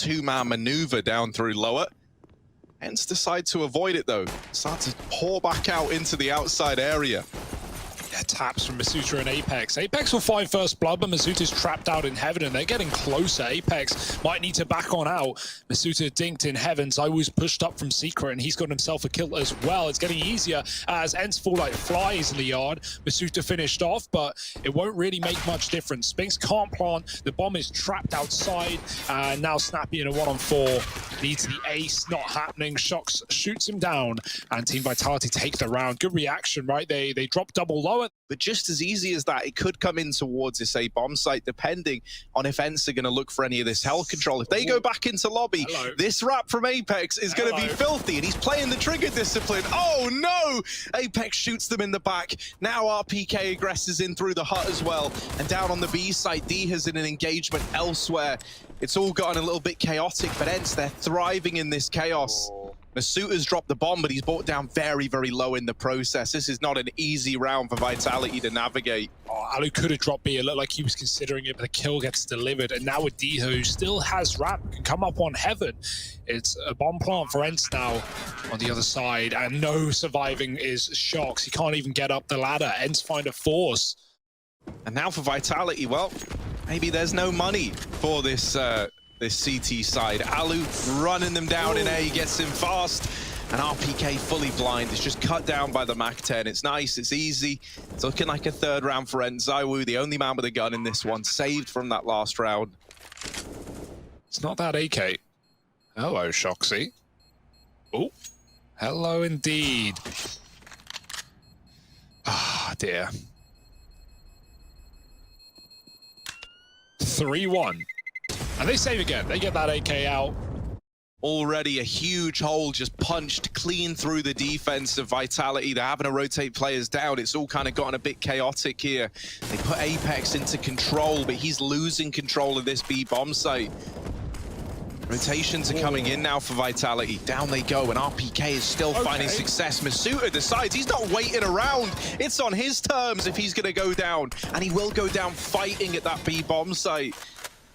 two-man maneuver down through lower. ENCE decide to avoid it though. Start to pour back out into the outside area. Yeah, taps from Masuta and Apex. Apex will find first blood, but Masuta's trapped out in heaven, and they're getting closer. Apex might need to back on out. Masuta dinked in heaven. Zywoo's pushed up from secret, and he's got himself a kill as well. It's getting easier as ENCE fall like flies in the yard. Masuta finished off, but it won't really make much difference. Spinks can't plant. The bomb is trapped outside, and now Snappy in a 1-on-4 leads the ace. Not happening. Shox shoots him down, and Team Vitality take the round. Good reaction, right? They drop double low. But just as easy as that, it could come in towards this A bomb site, depending on if ENCE are going to look for any of this hell control. If they go back into lobby, this wrap from Apex is going to be filthy, and he's playing the trigger discipline. Oh no! Apex shoots them in the back. Now RPK aggresses in through the hut as well. And down on the B side, D has in an engagement elsewhere. It's all gotten a little bit chaotic, but ENCE, they're thriving in this chaos. Masuta's dropped the bomb, but he's brought down very, very low in the process. This is not an easy round for Vitality to navigate. Oh, Alu could have dropped B. It looked like he was considering it, but the kill gets delivered. And now with Diho, who still has ramp, can come up on heaven. It's a bomb plant for ENCE now on the other side. And no surviving is Shox. He can't even get up the ladder. ENCE find a force. And now for Vitality, well, maybe there's no money for this CT side. Alu running them down in A, gets him fast, and RPK fully blind. It's just cut down by the MAC-10. It's nice, it's easy. It's looking like a third round for ENCE. Zywoo, the only man with a gun in this one, saved from that last round. It's not that AK. Hello, Shoxy. Oh, hello indeed. Ah, dear. 3-1. And they save again. They get that AK out. Already a huge hole just punched clean through the defense of Vitality. They're having to rotate players down. It's all kind of gotten a bit chaotic here. They put Apex into control, but he's losing control of this B bomb site. Rotations are coming in now for Vitality. Down they go, and RPK is still finding success. Masuta decides he's not waiting around. It's on his terms if he's going to go down, and he will go down fighting at that B bomb site.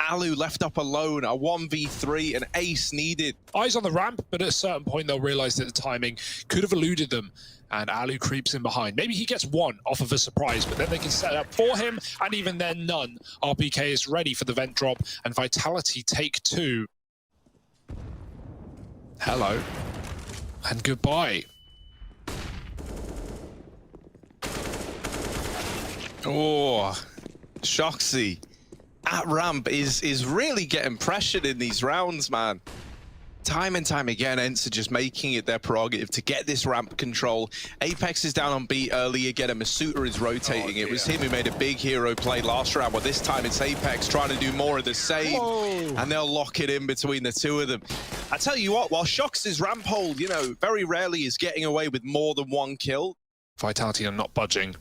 Alu left up alone, a 1v3, an ace needed. Eyes on the ramp, but at a certain point they'll realize that the timing could have eluded them, and Alu creeps in behind. Maybe he gets one off of a surprise, but then they can set up for him, and even then none. RPK is ready for the vent drop, and Vitality take two. Hello, and goodbye. Oh, Shoxy at ramp is really getting pressured in these rounds, man. Time and time again, ENCE are just making it their prerogative to get this ramp control. Apex is down on B early again, and Masuta is rotating. It was him who made a big hero play last round, but this time it's Apex trying to do more of the same. And they'll lock it in between the two of them. I tell you what, while Shox's ramp hold, you know, very rarely is getting away with more than one kill. Vitality are not budging.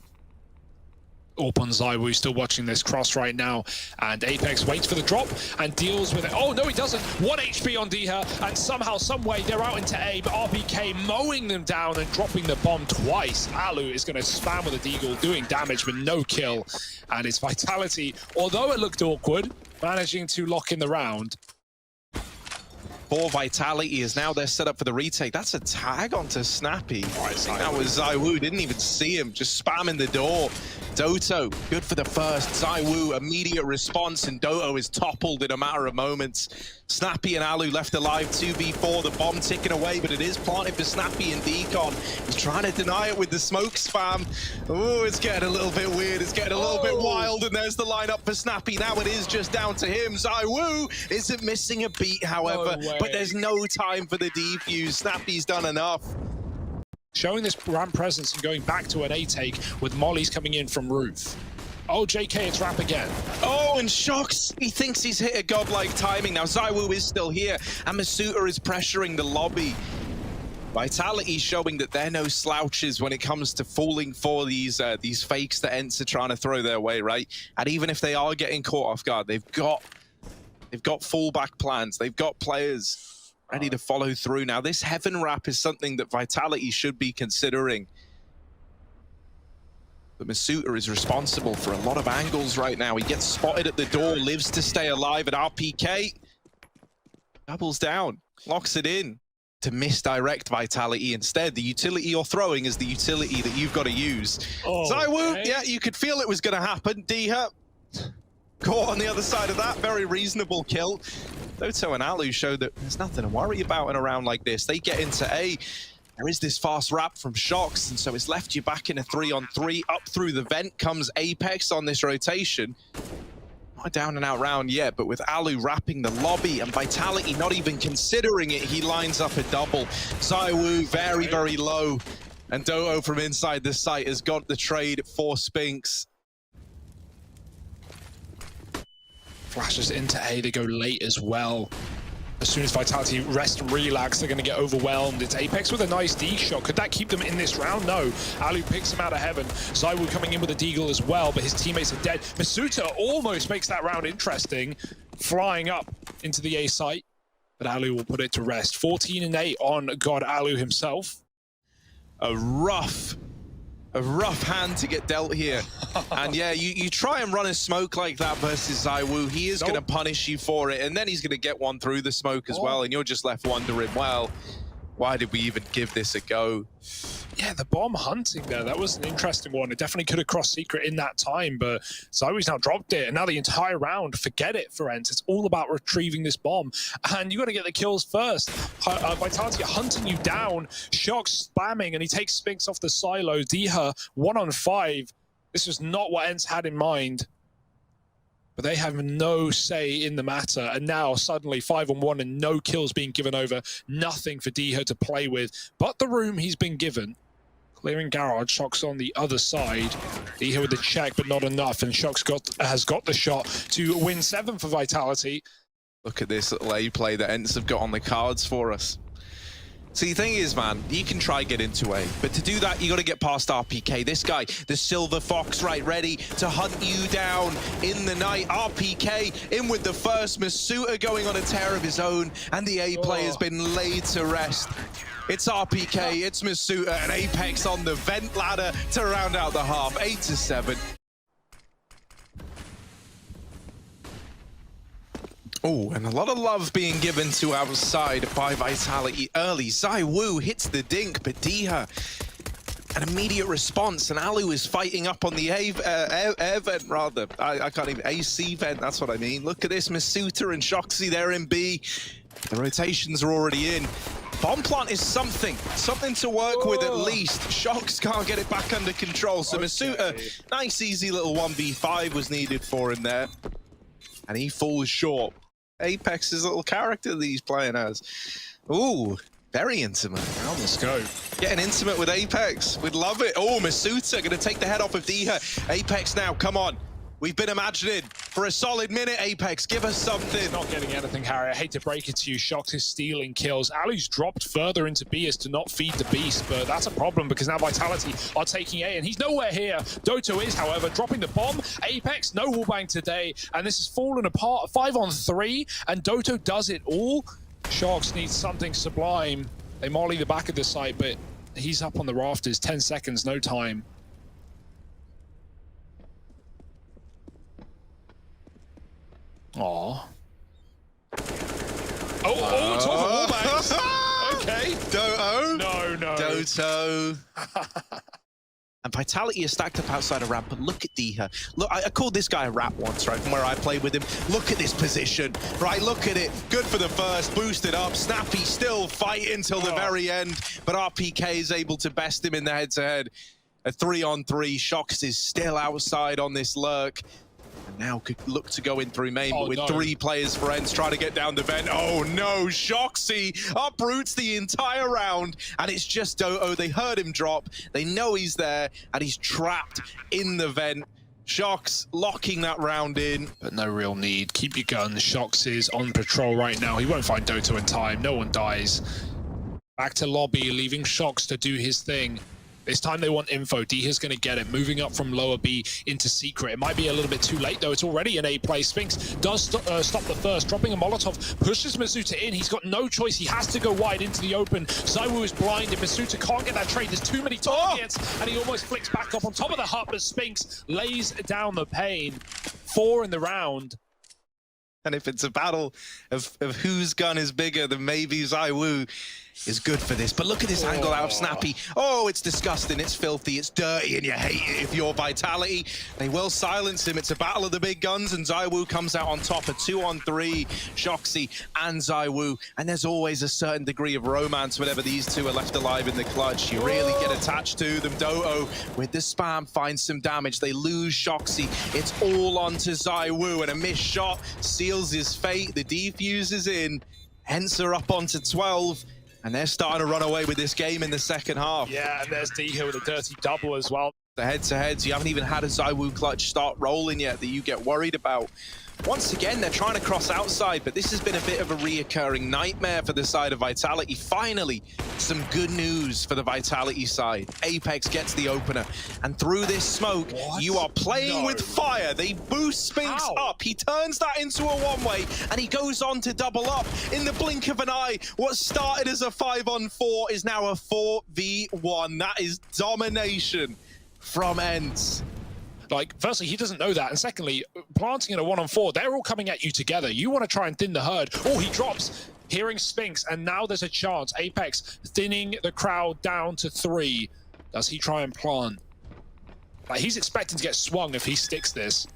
Orp on Zywoo still watching this cross right now, and Apex waits for the drop and deals with it. Oh no, he doesn't. 1 HP on Diha, and somehow, someway they're out into A, but RPK mowing them down and dropping the bomb twice. Alu is going to spam with a deagle, doing damage but no kill, and it's Vitality, although it looked awkward, managing to lock in the round. For Vitality is now they're set up for the retake. That's a tag onto Snappy. I think that was Zywoo. Didn't even see him, just spamming the door. Doto, good for the first. Zywoo, immediate response, and Doto is toppled in a matter of moments. Snappy and Alu left alive 2v4, the bomb ticking away, but it is planted for Snappy and Decon. He's trying to deny it with the smoke spam. Oh, it's getting a little bit weird. It's getting a little bit wild, and there's the lineup for Snappy. Now it is just down to him. Zywoo isn't missing a beat, however, but there's no time for the defuse. Snappy's done enough. Showing this ramp presence and going back to an A take with Molly's coming in from roof. Oh, JK, it's ramp again. Oh, and Shox, he thinks he's hit a godlike timing. Now Zywoo is still here, and Masuta is pressuring the lobby. Vitality showing that they're no slouches when it comes to falling for these fakes that ENCE are trying to throw their way, right? And even if they are getting caught off guard, they've got fallback plans. They've got players ready to follow through. Now, this Heaven Wrap is something that Vitality should be considering. But Masuta is responsible for a lot of angles right now. He gets spotted at the door, lives to stay alive at RPK. doubles down, locks it in to misdirect Vitality instead. The utility you're throwing is the utility that you've got to use. Oh, Zywoo, okay. yeah, you could feel it was going to happen. Diha caught on the other side of that. Very reasonable kill. Doto and Alu showed that there's nothing to worry about in a round like this. They get into A. There is this fast wrap from Shox, and so it's left you back in a 3-on-3. Up through the vent comes Apex on this rotation. Not a down and out round yet, but with Alu wrapping the lobby and Vitality not even considering it, he lines up a double. Zywoo very, very low. And Doto from inside the site has got the trade for Spinks. Flashes into A, they go late as well. As soon as Vitality rest and relax, they're going to get overwhelmed. It's Apex with a nice D shot. Could that keep them in this round? No. Alu picks him out of heaven. Zywoo coming in with a deagle as well, but his teammates are dead. Masuta almost makes that round interesting, flying up into the A site, but Alu will put it to rest. 14-8 on God Alu himself. A rough hand to get dealt here. And yeah, you try and run a smoke like that versus Zywoo, he is going to punish you for it, and then he's going to get one through the smoke as well, and you're just left wondering, well, why did we even give this a go? Yeah, the bomb hunting there, that was an interesting one. It definitely could have crossed secret in that time, but Zywoo's now dropped it, and now the entire round, forget it for ENCE. It's all about retrieving this bomb, and you got to get the kills first. Vitality hunting you down, Shox spamming, and he takes Spinks off the silo. Diha 1-on-5. This was not what ENCE had in mind, but they have no say in the matter, and now suddenly 5-on-1 and no kills being given over. Nothing for Diha to play with, but the room he's been given. Clearing Garage, Shox on the other side. Diha with the check, but not enough, and Shox has got the shot to win 7 for Vitality. Look at this little A play that ENCE have got on the cards for us. See, the thing is, man, you can try get into A, but to do that, you got to get past RPK. This guy, the Silver Fox, right, ready to hunt you down in the night. RPK in with the first. Masuta going on a tear of his own, and the A play has been laid to rest. It's RPK, it's Masuta, and Apex on the vent ladder to round out the half. 8-7. Oh, and a lot of love being given to outside by Vitality early. Zywoo hits the dink, but Diha, an immediate response, and Alu is fighting up on the air vent, rather. I can't even, AC vent, that's what I mean. Look at this, Masuta and Shoxy there in B. The rotations are already in. Bomb plant is something to work with at least. Shox can't get it back under control, so Masuta, nice easy little 1v5 was needed for him there. And he falls short. Apex's little character that he's playing as. Ooh, very intimate. On the scope. Getting intimate with Apex. We'd love it. Oh, Masuta going to take the head off of Diha. Apex now, come on. We've been imagining for a solid minute, Apex. Give us something. Not getting anything, Harry. I hate to break it to you. Shox is stealing kills. Alu's dropped further into B as to not feed the beast, but that's a problem because now Vitality are taking A, and he's nowhere here. Doto is, however, dropping the bomb. Apex, no wallbang today, and this has fallen apart. 5-on-3, and Doto does it all. Shox needs something sublime. They molly the back of the site, but he's up on the rafters. 10 seconds, no time. Aw. Oh, it's off the wallbangs. Okay. Doto. No. Doto. And Vitality is stacked up outside a ramp, but look at Diha. Look, I called this guy a rat once, right, from where I played with him. Look at this position, right? Look at it. Good for the first, boosted up. Snappy still fighting till the very end, but RPK is able to best him in the head-to-head. A 3-on-3. Shox is still outside on this lurk. And now could look to go in through main, but with 3 players for ENCE trying to get down the vent. Oh no, Shoxy uproots the entire round, and it's just Doto. They heard him drop, they know he's there, and he's trapped in the vent. Shox locking that round in. But no real need. Keep your guns. Shox is on patrol right now. He won't find Doto in time. No one dies. Back to lobby, leaving Shox to do his thing. This time they want info. Diha's going to get it. Moving up from lower B into secret. It might be a little bit too late, though. It's already an A play. Spinks does stop the first. Dropping a Molotov. Pushes Masuta in. He's got no choice. He has to go wide into the open. Zywoo is blinded. Masuta can't get that trade. There's too many targets. And he almost flicks back up on top of the hut. But Spinks lays down the pain. 4 in the round. And if it's a battle of whose gun is bigger, then maybe ZywOo is good for this. But look at this angle out of Snappy. Oh, it's disgusting, it's filthy, it's dirty, and you hate it if you're Vitality. They will silence him. It's a battle of the big guns, and ZywOo comes out on top. A 2-on-3, Shoxy and ZywOo. And there's always a certain degree of romance whenever these two are left alive in the clutch. You really get attached to them. Doto, with the spam, finds some damage. They lose Shoxy. It's all onto ZywOo, and a missed shot seals his fate. The defuse is in. ENCE are up onto 12. And they're starting to run away with this game in the second half. Yeah, and there's D here with a dirty double as well. The head-to-heads, you haven't even had a ZywOo clutch start rolling yet that you get worried about. Once again, they're trying to cross outside, but this has been a bit of a reoccurring nightmare for the side of Vitality. Finally, some good news for the Vitality side. Apex gets the opener, and through this smoke, you are playing with fire. They boost Spinks up. He turns that into a one-way, and he goes on to double up in the blink of an eye. What started as a 5-on-4 is now a 4v1. That is domination from ENCE. Like, firstly, he doesn't know that, and secondly, planting in a 1-on-4, they're all coming at you together. You want to try and thin the herd. Oh, he drops, hearing Spinks, and now there's a chance. Apex thinning the crowd down to 3. Does he try and plant? Like, he's expecting to get swung if he sticks this.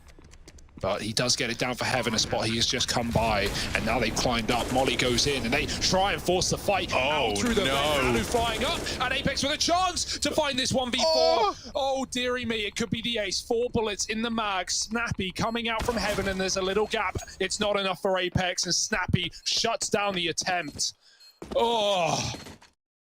But he does get it down for Heaven, a spot he has just come by, and now they've climbed up. Molly goes in, and they try and force the fight out through the Alu flying up, and Apex with a chance to find this 1v4. Oh, dearie me, it could be the ace. 4 bullets in the mag. Snappy coming out from Heaven, and there's a little gap. It's not enough for Apex, and Snappy shuts down the attempt. Oh.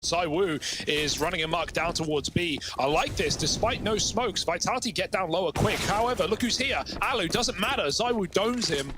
ZywOo is running amok down towards B. I like this, despite no smokes. Vitality get down lower quick. However, look who's here. Alu, doesn't matter. ZywOo domes him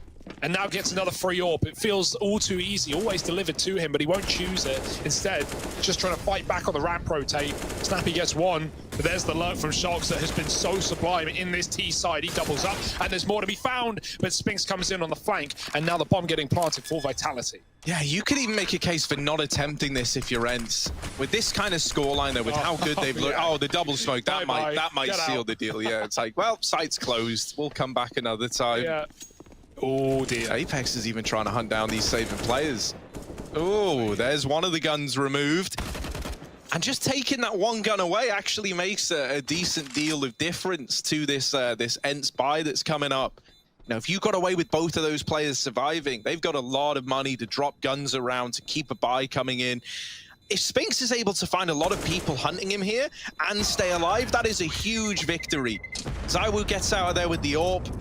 and now gets another free AWP. It feels all too easy, always delivered to him, but he won't choose it. Instead, just trying to fight back on the ramp rotate. Snappy gets one, but there's the lurk from Shox that has been so sublime in this T side. He doubles up, and there's more to be found, but Spinks comes in on the flank, and now the bomb getting planted for Vitality. Yeah, you could even make a case for not attempting this if you're ENCE. With this kind of scoreline, though, with how good they've looked. Oh, the double smoke, that might seal the deal. Yeah, it's like, well, site's closed. We'll come back another time. Yeah. Oh, dear. Apex is even trying to hunt down these saving players. Oh, there's one of the guns removed. And just taking that one gun away actually makes a decent deal of difference to this this ENCE buy that's coming up. Now, if you got away with both of those players surviving, they've got a lot of money to drop guns around to keep a buy coming in. If Spinks is able to find a lot of people hunting him here and stay alive, that is a huge victory. ZywOo gets out of there with the AWP.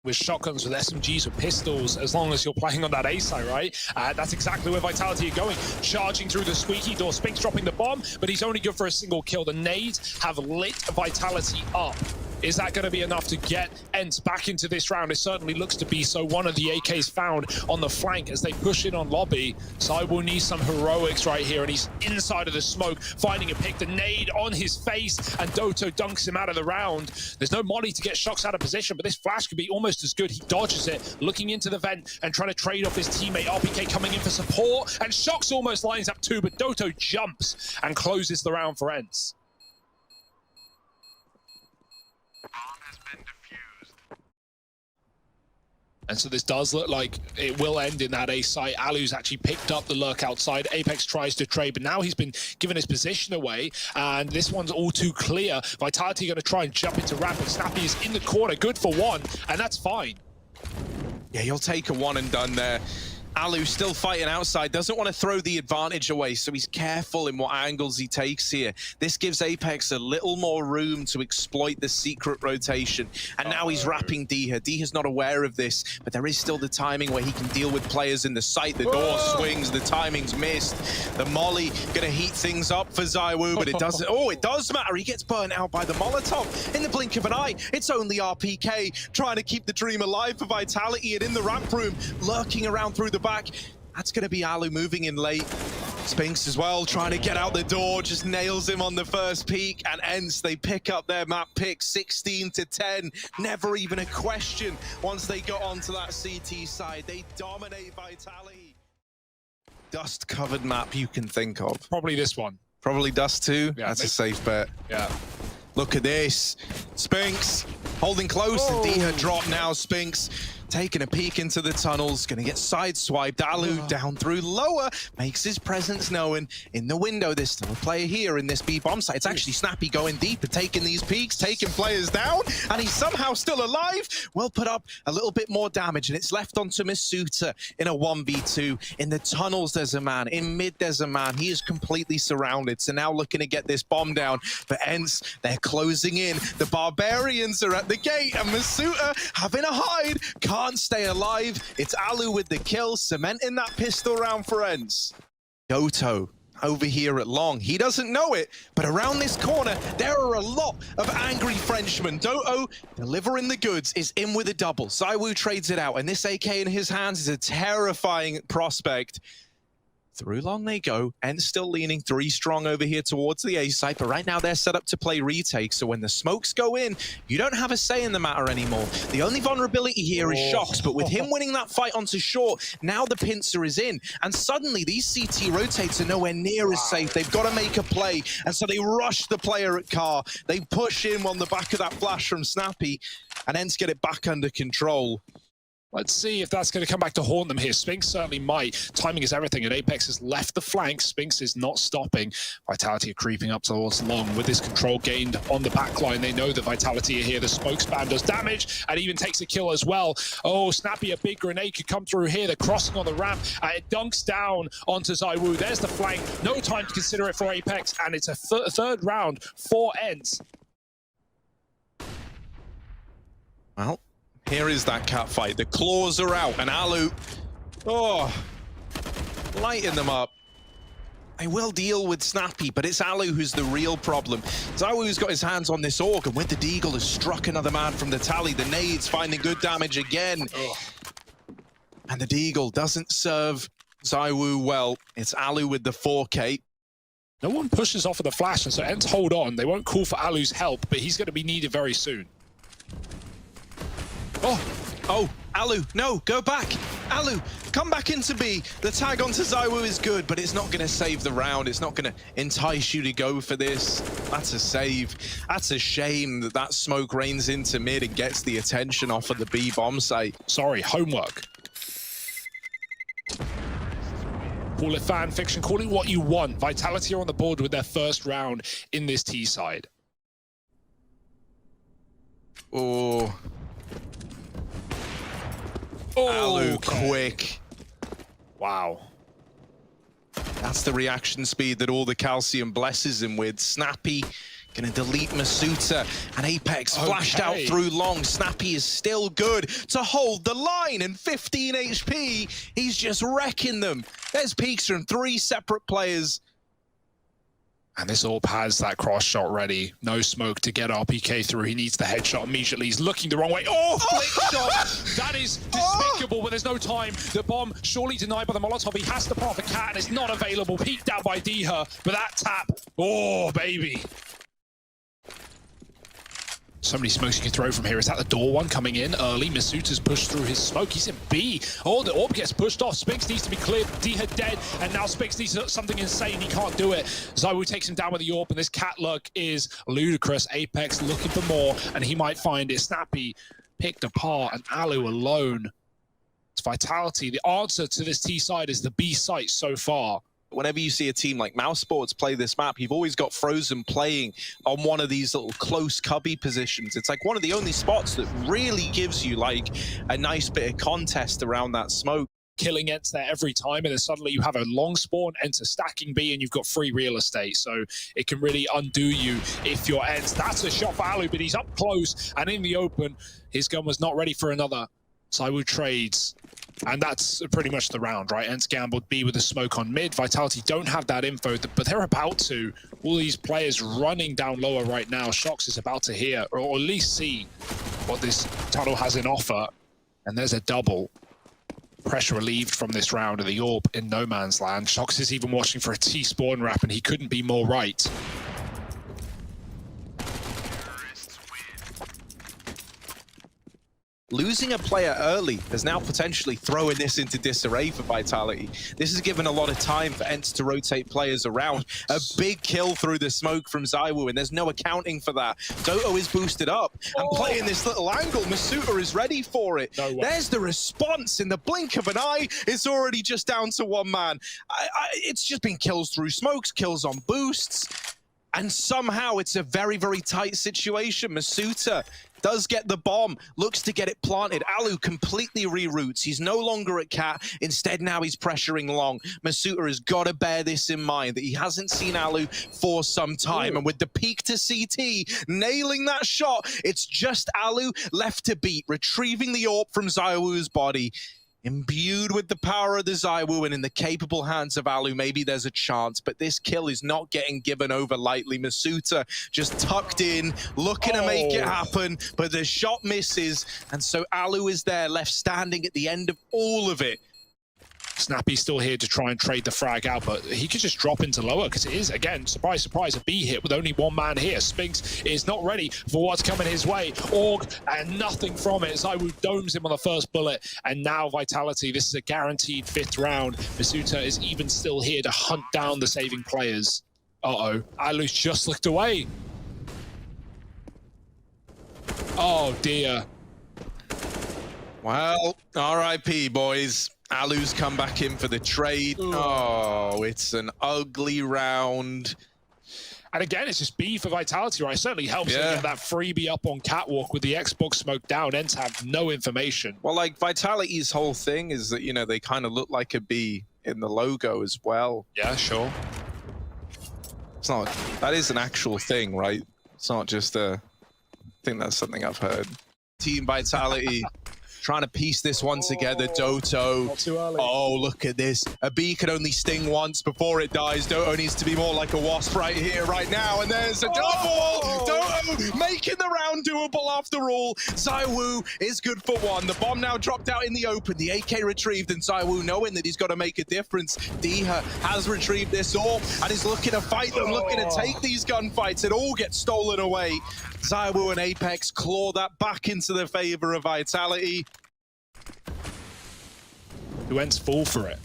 With shotguns, with SMGs, with pistols, as long as you're playing on that A side, right? That's exactly where Vitality are going. Charging through the squeaky door. Spinks dropping the bomb, but he's only good for a single kill. The nades have lit Vitality up. Is that going to be enough to get ENCE back into this round? It certainly looks to be so. One of the AKs found on the flank as they push in on lobby. ZywOo needs some heroics right here, and he's inside of the smoke, finding a pick. The nade on his face, and Doto dunks him out of the round. There's no molly to get Shox out of position, but this flash could be almost as good. He dodges it, looking into the vent and trying to trade off his teammate. RPK coming in for support, and Shox almost lines up too, but Doto jumps and closes the round for ENCE. And so this does look like it will end in that A site. Alu's actually picked up the lurk outside. Apex tries to trade, but now he's been given his position away, and this one's all too clear. Vitality going to try and jump into ramp, and Snappy is in the corner, good for one, and that's fine. Yeah, you'll take a one and done there. Alu still fighting outside, doesn't want to throw the advantage away, so he's careful in what angles he takes here. This gives Apex a little more room to exploit the secret rotation. And now he's wrapping Diha. Diha's not aware of this, but there is still the timing where he can deal with players in the site. The door swings, the timing's missed. The molly gonna heat things up for ZywOo, but it doesn't. Oh, it does matter. He gets burnt out by the Molotov in the blink of an eye. It's only RPK trying to keep the dream alive for Vitality, and in the ramp room, lurking around through the back. That's going to be Alu moving in late. Spinks as well, trying to get out the door, just nails him on the first peek, and ENCE, they pick up their map pick 16-10. Never even a question once they got onto that CT side. They dominate Vitality. Dust-covered map you can think of. Probably this one. Probably Dust 2? Yeah, that's a safe bet. Yeah. Look at this. Spinks holding close, and Diha drop now. Spinks taking a peek into the tunnels, gonna get sideswiped. Alu down through lower, makes his presence known in the window. There's still a player here in this B bomb site. It's actually Snappy going deep and taking these peaks, taking players down, and he's somehow still alive. Will put up a little bit more damage, and it's left onto Masuta in a 1v2. In the tunnels, there's a man. In mid, there's a man. He is completely surrounded. So now looking to get this bomb down. But ENCE, they're closing in. The Barbarians are at the gate, and Masuta having a hide. Can't stay alive. It's Alu with the kill, cementing that pistol round for ENCE. Doto over here at long. He doesn't know it, but around this corner, there are a lot of angry Frenchmen. Doto, delivering the goods, is in with a double. ZywOo trades it out, and this AK in his hands is a terrifying prospect. Through long they go, and still leaning 3 strong over here towards the A site, but right now they're set up to play retake, so when the smokes go in, you don't have a say in the matter anymore. The only vulnerability here is Shox, but with him winning that fight onto short, now the pincer is in, and suddenly these CT rotates are nowhere near as safe. They've got to make a play, and so they rush the player at car. They push him on the back of that flash from Snappy, and ENCE get it back under control. Let's see if that's going to come back to haunt them here. Spinx certainly might. Timing is everything, and Apex has left the flank. Spinx is not stopping. Vitality are creeping up towards long. With this control gained on the backline, they know that Vitality are here. The smoke spam does damage, and even takes a kill as well. Oh, Snappy, a big grenade could come through here. They're crossing on the ramp. It dunks down onto ZywOo. There's the flank. No time to consider it for Apex, and it's a third round for ENCE. Well, here is that cat fight. The claws are out, and Alu, lighting them up. They will deal with Snappy, but it's Alu who's the real problem. ZywOo's got his hands on this orc, and with the Deagle has struck another man from the tally. The nades finding good damage again. And the Deagle doesn't serve ZywOo well. It's Alu with the 4K. No one pushes off of the flash, and so ENCE hold on. They won't call for Alu's help, but he's going to be needed very soon. Oh, Alu, no, go back. Alu, come back into B. The tag onto ZywOo is good, but it's not going to save the round. It's not going to entice you to go for this. That's a save. That's a shame that that smoke rains into mid and gets the attention off of the B bomb site. Sorry, homework. Call it fan fiction, call it what you want. Vitality are on the board with their first round in this T side. Oh. Alu, quick. Wow. That's the reaction speed that all the calcium blesses him with. Snappy gonna delete Masuta, and Apex flashed out through long. Snappy is still good to hold the line, and 15 HP, he's just wrecking them. There's peaks from 3 separate players. And this AWP has that cross shot ready. No smoke to get RPK through. He needs the headshot immediately. He's looking the wrong way. Oh, flick shot! That is despicable, but there's no time. The bomb surely denied by the Molotov. He has to pop the cat, and it's not available. Peeked down by Diha, but that tap, oh, baby. So many smokes you can throw from here. Is that the door one coming in early? Masuta's pushed through his smoke. He's in B. Oh, the AWP gets pushed off. Spinx needs to be cleared. Diha dead. And now Spinx needs something insane. He can't do it. ZywOo takes him down with the AWP, and this cat luck is ludicrous. Apex looking for more, and he might find it. Snappy picked apart, and Alu alone. It's Vitality. The answer to this T side is the B site so far. Whenever you see a team like Mouse Sports play this map, you've always got Frozen playing on one of these little close cubby positions. It's like one of the only spots that really gives you like a nice bit of contest around that smoke. Killing ENCE there every time, and then suddenly you have a long spawn, ENCE stacking B, and you've got free real estate. So it can really undo you if you're ENCE. That's a shot for Alu, but he's up close and in the open. His gun was not ready for another. ZywOo trades. And that's pretty much the round, right? ENCE gambled B with the smoke on mid. Vitality don't have that info, but they're about to. All these players running down lower right now. Shox is about to hear, or at least see, what this tunnel has in offer. And there's a double. Pressure relieved from this round of the AWP in no man's land. Shox is even watching for a T-spawn wrap, and he couldn't be more right. losing a player early is now potentially throwing this into disarray for Vitality. This has given a lot of time for ENCE to rotate players around. A big kill through the smoke from ZywOo, and there's no accounting for that. Doto is boosted up and playing this little angle. Masuta is ready for it. There's the response in the blink of an eye. It's already just down to one man. It's just been kills through smokes, kills on boosts. And somehow it's a very, very tight situation. Masuta does get the bomb, looks to get it planted. Alu completely reroutes. He's no longer at Cat. Instead, now he's pressuring long. Masuta has got to bear this in mind, that he hasn't seen Alu for some time. And with the peak to CT, nailing that shot, it's just Alu left to beat, retrieving the AWP from ZywOo's body. Imbued with the power of the ZywOo and in the capable hands of Alu, maybe there's a chance, but this kill is not getting given over lightly. Masuta just tucked in, looking to make it happen, but the shot misses, and so Alu is there, left standing at the end of all of it. Snappy's still here to try and trade the frag out, but he could just drop into lower because it is, again, surprise, surprise, a B hit with only one man here. Spinks is not ready for what's coming his way. Org, and nothing from it. ZywOo domes him on the first bullet, and now Vitality, this is a guaranteed 5th round. Masuta is even still here to hunt down the saving players. Uh-oh, Alu's just looked away. Oh, dear. Well, RIP, boys. Alu's come back in for the trade. Ooh. Oh, it's an ugly round. And again, it's just B for Vitality, right? It certainly helps them get that freebie up on Catwalk with the Xbox smoke down. ENCE have no information. Well, like, Vitality's whole thing is that, you know, they kind of look like a B in the logo as well. Yeah, sure. It's not, that is an actual thing, right? It's not just a, I think that's something I've heard. Team Vitality. Trying to piece this one together. Doto. Oh, look at this. A bee can only sting once before it dies. Doto needs to be more like a wasp right here, right now. And there's a double. Doto making the round doable after all. ZywOo is good for one. The bomb now dropped out in the open. The AK retrieved, and ZywOo knowing that he's got to make a difference. Diha has retrieved this AWP and is looking to fight them, looking to take these gunfights. It all gets stolen away. ZywOo and Apex claw that back into the favor of Vitality. Do ENCE fall for it?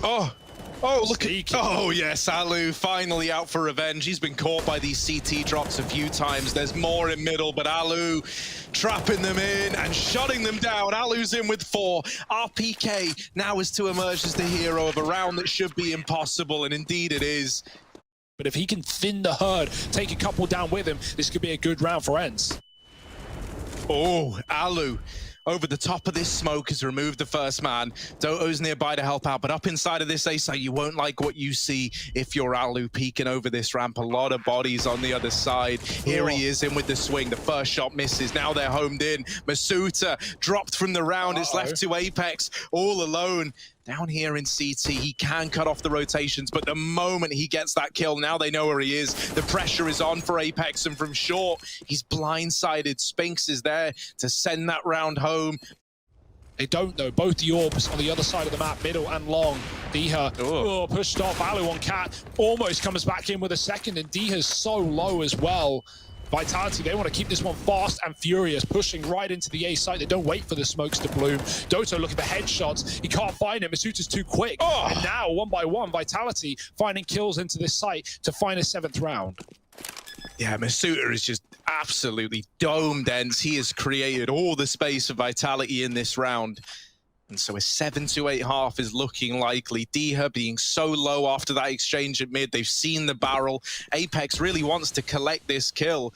Oh, look at, oh yes, Alu finally out for revenge. He's been caught by these CT drops a few times. There's more in middle, but Alu trapping them in and shutting them down. Alu's in with 4. RPK now is to emerge as the hero of a round that should be impossible, and indeed it is. But if he can thin the herd, take a couple down with him, this could be a good round for ENCE. Oh, Alu over the top of this smoke has removed the first man. Doto's nearby to help out, but up inside of this A site, you won't like what you see if you're Alu peeking over this ramp. A lot of bodies on the other side. Here he is in with the swing. The first shot misses. Now they're homed in. Masuta dropped from the round. It's left to Apex all alone. Down here in CT, he can cut off the rotations, but the moment he gets that kill, now they know where he is. The pressure is on for Apex, and from short, he's blindsided. Spinks is there to send that round home. They don't, though. Both the orbs on the other side of the map, middle and long. Diha pushed off. Alu on Cat almost comes back in with a second, and Diha's so low as well. Vitality, they want to keep this one fast and furious, pushing right into the A site. They don't wait for the smokes to bloom. Doto looking for headshots. He can't find it. Masuta's too quick. And now, one by one, Vitality finding kills into this site to find a 7th round. Yeah, Masuta is just absolutely domed ENCE. He has created all the space for Vitality in this round. And so a 7-8 half is looking likely. Diha being so low after that exchange at mid. They've seen the barrel. Apex really wants to collect this kill.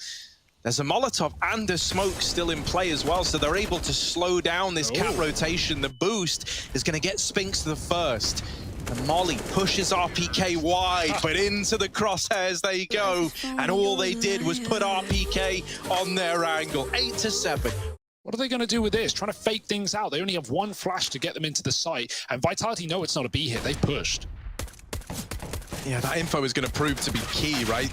There's a Molotov and a smoke still in play as well, so they're able to slow down this Cat rotation. The boost is going to get Spinks to the first. And Molly pushes RPK wide, but into the crosshairs they go. And all they did was put RPK on their angle. 8-7. What are they going to do with this? Trying to fake things out. They only have one flash to get them into the site. And Vitality know it's not a B hit. They've pushed. Yeah, that info is going to prove to be key, right?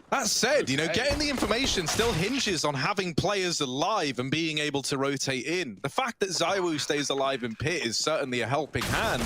That said, you know, getting the information still hinges on having players alive and being able to rotate in. The fact that ZywOo stays alive in pit is certainly a helping hand.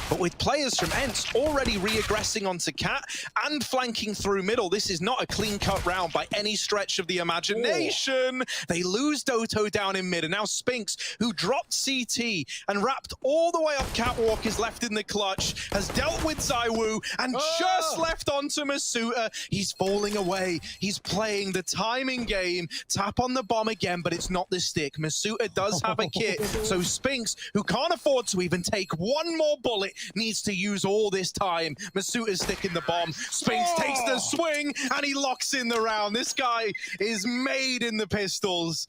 But with players from ENCE already re-aggressing onto Cat and flanking through middle, this is not a clean-cut round by any stretch of the imagination. They lose Doto down in mid, and now Spinks, who dropped CT and wrapped all the way up Catwalk, is left in the clutch, has dealt with ZywOo, and just left onto Masuta. He's falling away. He's playing the timing game. Tap on the bomb again, but it's not the stick. Masuta does have a kit, so Spinks, who can't afford to even take one more bullet, needs to use all this time. Masuta's sticking the bomb. Spinks takes the swing, and he locks in the round. This guy is made in the pistols.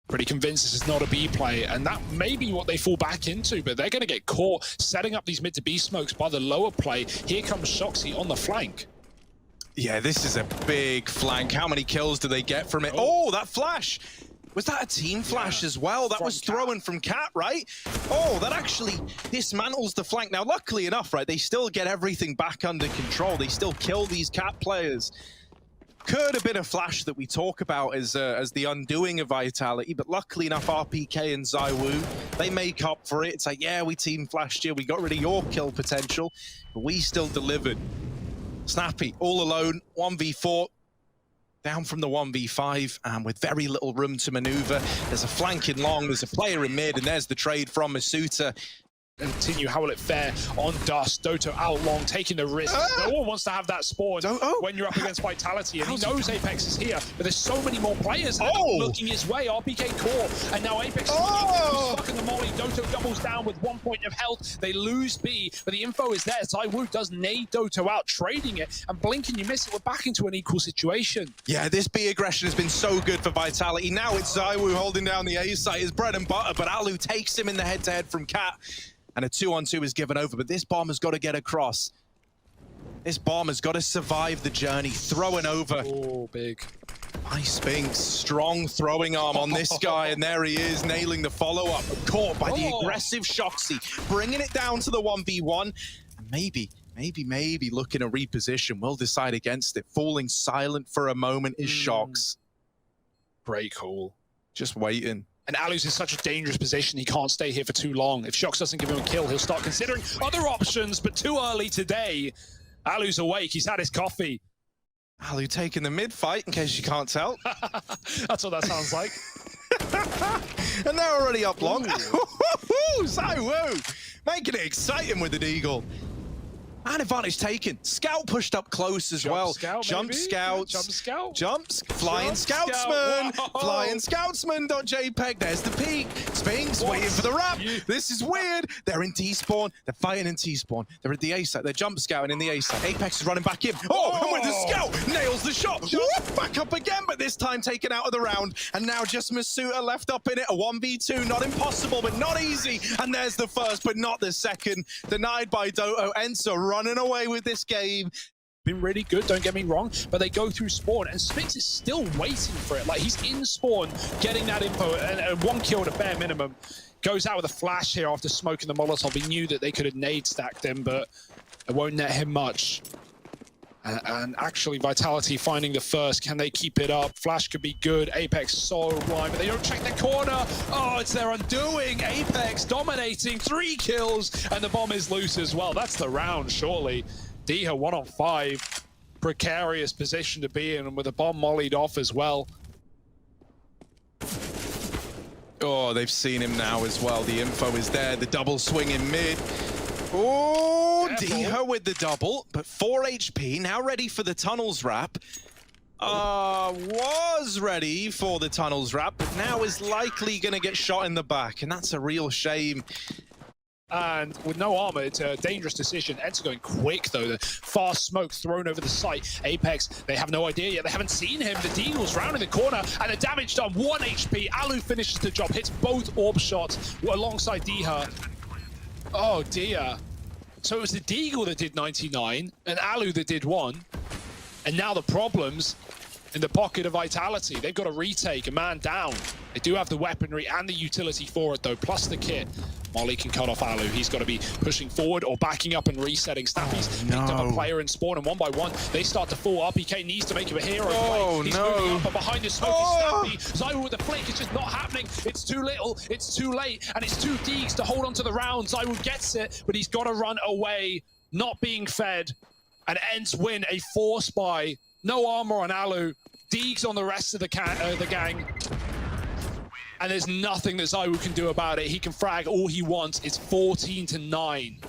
Pretty convinced this is not a B play, and that may be what they fall back into, but they're going to get caught setting up these mid to B smokes by the lower play. Here comes Shoxy on the flank. Yeah, this is a big flank. How many kills do they get from it? Oh, that flash! Was that a team flash as well? That was thrown from Cat, right? Oh, that actually dismantles the flank. Now, luckily enough, right, they still get everything back under control. They still kill these Cat players. Could have been a flash that we talk about as the undoing of Vitality, but luckily enough, RPK and ZywOo, they make up for it. It's like, yeah, we team flashed you, we got rid of your kill potential, but we still delivered. Snappy, all alone, 1v4, down from the 1v5, and with very little room to maneuver. There's a flank in long, there's a player in mid, and there's the trade from Masuta. Continue, how will it fare on Dust? Doto out long, taking the risk. No one wants to have that spawn when you're up against Vitality, and he knows Apex is here, but there's so many more players looking his way. RPK core, and now Apex is stuck in the molly. Doto doubles down with 1 point of health. They lose B, but the info is there. ZywOo does nade Doto out, trading it, and blink and you miss it. We're back into an equal situation. Yeah, this B aggression has been so good for Vitality. Now it's ZywOo holding down the A site, his bread and butter, but Alu takes him in the head-to-head from Cat. And a 2-on-2 is given over, but this bomb has got to get across. This bomb has got to survive the journey, throwing over. Oh, big. Nice Spinks, strong throwing arm on this guy, and there he is, nailing the follow-up. Caught by the aggressive Shoxy, bringing it down to the 1v1. And maybe looking to reposition. We'll decide against it. Falling silent for a moment is Shox. Great call. Just waiting. And Alu's in such a dangerous position, he can't stay here for too long. If Shox doesn't give him a kill, he'll start considering other options, but too early today. Alu's awake, he's had his coffee. Alu taking the mid-fight, in case you can't tell. That's what that sounds like. And they're already up long. ZywOo, making it exciting with the Deagle. And advantage taken. Scout pushed up close as well. Jump scouts. Jump scout. Jumps. Flying scoutsman. Flying scoutsman.jpg. There's the peak. Spinks waiting for the wrap. This is weird. They're in T-spawn. They're fighting in T-spawn. They're at the A site. They're jump scouting in the A site. Apex is running back in. And with the scout, nails the shot. Back up again, but this time taken out of the round. And now just Masuta left up in it. A 1v2. Not impossible, but not easy. And there's the first, but not the second. Denied by Doto. ENCE running away with this game. Been really good, don't get me wrong, but they go through spawn, and Spinks is still waiting for it. Like, he's in spawn, getting that info, and 1 kill at a bare minimum. Goes out with a flash here after smoking the Molotov. He knew that they could have nade stacked him, but it won't net him much. And actually, Vitality finding the first. Can they keep it up? Flash could be good. Apex so blind, but they don't check the corner. Oh, it's their undoing. Apex dominating, 3 kills, and the bomb is loose as well. That's the round, surely. Diha 1-on-5. Precarious position to be in, and with the bomb mollied off as well. Oh, they've seen him now as well. The info is there. The double swing in mid. Oh, Diha with the double, but 4 HP, now ready for the tunnels wrap. Was ready for the tunnels wrap, but now is likely going to get shot in the back, and that's a real shame. And with no armor, it's a dangerous decision. ENCE going quick, though. The fast smoke thrown over the site. Apex, they have no idea yet. They haven't seen him. The Deagle's rounding the corner, and the damage done. 1 HP. Alu finishes the job, hits both orb shots alongside Diha. Oh, dear. So it was the Deagle that did 99, and Alu that did 1. And now the problems in the pocket of Vitality. They've got to retake, a man down. They do have the weaponry and the utility for it, though, plus the kit. Molly can cut off Alu. He's got to be pushing forward or backing up and resetting. Snappy's picked up a player in spawn, and one by one, they start to fall. RPK needs to make him a hero play. He's moving up, but behind the smoke is Snappy. Zywoo with the flick, it's just not happening. It's too little, it's too late, and it's too Deegs to hold on to the round. Zywoo gets it, but he's got to run away, not being fed. And ENCE win a force buy. No armor on Alu. Deegs on the rest of the gang. And there's nothing that Zywoo can do about it. He can frag all he wants. It's 14-9.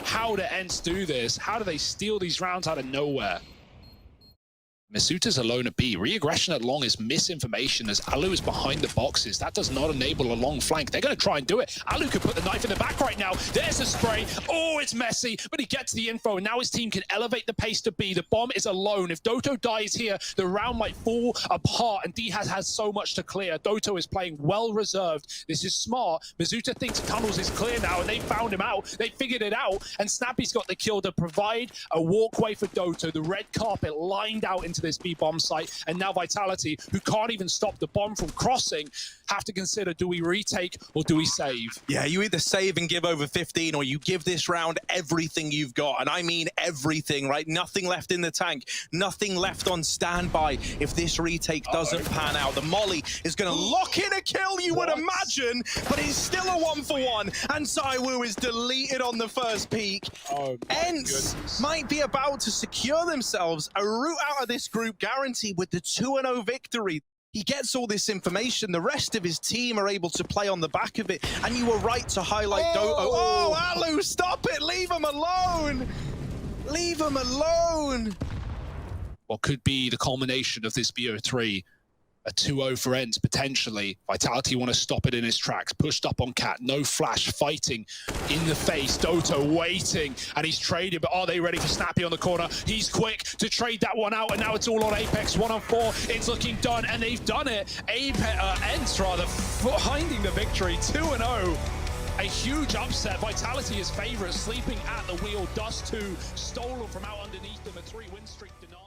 How do ENCE do this? How do they steal these rounds out of nowhere? Misuta's alone at B. Re-aggression at long is misinformation as Alu is behind the boxes. That does not enable a long flank. They're going to try and do it. Alu could put the knife in the back right now. There's a spray. Oh, it's messy, but he gets the info, and now his team can elevate the pace to B. The bomb is alone. If Doto dies here, the round might fall apart, and D has so much to clear. Doto is playing well reserved. This is smart. Misuta thinks tunnels is clear now, and they found him out. They figured it out, and Snappy's got the kill to provide a walkway for Doto. The red carpet lined out into this B bomb site, and now Vitality, who can't even stop the bomb from crossing, have to consider, do we retake or do we save? Yeah, you either save and give over 15, or you give this round everything you've got, and I mean everything, right? Nothing left in the tank, nothing left on standby if this retake doesn't pan out. The Molly is going to lock in a kill, you would imagine, but it's still a 1-for-1, and Zywoo is deleted on the first peak. ENCE might be about to secure themselves a route out of this group guaranteed with the 2-0 victory. He gets all this information. The rest of his team are able to play on the back of it. And you were right to highlight Doto. Oh, Alu, stop it. Leave him alone. Leave him alone. What could be the culmination of this BO3? A 2-0 for ENCE, potentially. Vitality want to stop it in its tracks. Pushed up on Cat, no flash, fighting in the face. Doto waiting, and he's traded, but are they ready for Snappy on the corner? He's quick to trade that one out, and now it's all on Apex. 1-on-4, it's looking done, and they've done it. ENCE, rather, finding the victory, 2-0. A huge upset. Vitality is favourite, sleeping at the wheel. Dust 2, stolen from out underneath them, a 3-win streak denied.